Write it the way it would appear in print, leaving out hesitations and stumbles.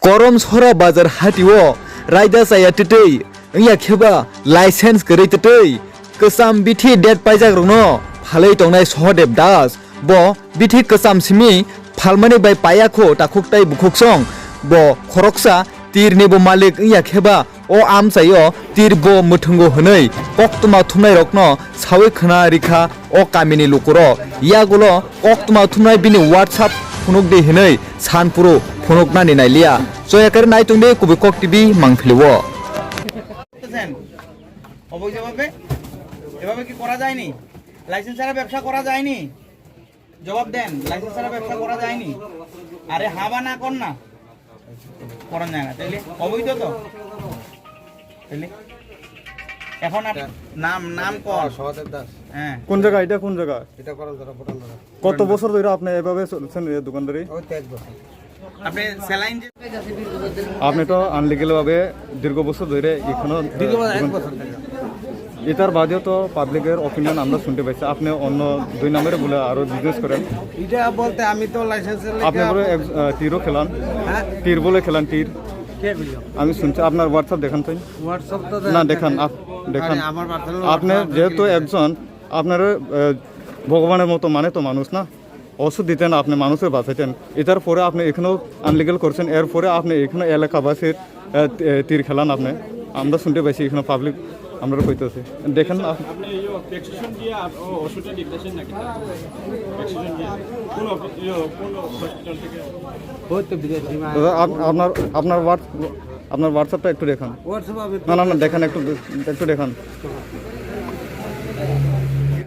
Karamcherra bazar hatiwo raida saya tetei ya kheba license gori tetei Kwcham Bithi det paijagrungno phalei tongnai Sahadeb das bo Bithi Kwcham simi phalmani bai payakho takuktai bukhuksong bo khoroksa Teer ni bo malik ya kheba o Amchaio Teer bo Mwtwngo hwnei koktuma thumnai rokno sawi khna rikha o kamini lukuro yagulo koktuma thumnai bini WhatsApp phunuk de hwnei sanpuro phunuk nani nailia soyakar nai tungde kubikok TV mangphiliwo অবৈধভাবে এভাবে কি করা যায়নি? Licence ছাড়া ব্যবসা করা যায়নি? জবাব দেন, লাইসেন্স ছাড়া ব্যবসা করা যায়নি? আরে হাবা না কর না, করা যায় না, তাইলে অবৈধ তো। তাইলে এখন নাম নাম কর সহদেব দাস। হ্যাঁ, কোন জায়গা এটা? কোন জায়গা এটা করলতরা পটলতরা। কত বছর ধরে আপনি এভাবে চলছেন এই দোকানদারি? ওই 23 বছর। আপনি স্যালাইন যে আপনি তো আনলিগেল ভাবে দীর্ঘ বছর ধরে এখনো দীর্ঘ 1 বছর থেকে এটার বাদেও তো পাবলিকের অপিনিয়ন আমরা শুনতে পাইছি আপনি অন্য 2 নম্বরে বলে আরো বিজনেস করেন। এটা বলতে আমি তো লাইসেন্সের আপনি বলে তীরও খেলান। হ্যাঁ, তীর বলে খেলান তীর। কে কইলো? আমি শুনছি আপনার হোয়াটসঅ্যাপ দেখান তো। হোয়াটসঅ্যাপ তো না দেখান, দেখান। আমার আপনি যেহেতু একজন আপনার ভগবানের মতো মানে তো মানুষ না, ওষুধ দিতেন আপনি মানুষের বাঁচাইতেন, এটার পরে আপনি এখানেও আনলিগেল করছেন, এরপরে আপনি এখানে এলাকাবাসীর তীর খেলান। আপনি আমরা শুনতে পাইছি এখানে পাবলিক আমরা কইতেছি দেখেন না আপনি এই প্রেসক্রিপশন দিয়ে ওষুধটা লিখতেছেন নাকি? প্রেসক্রিপশন দিয়ে কোন হসপিটাল থেকে? আপনার হোয়াটসঅ্যাপটা একটু দেখান। না না না দেখেন, একটু দেখান।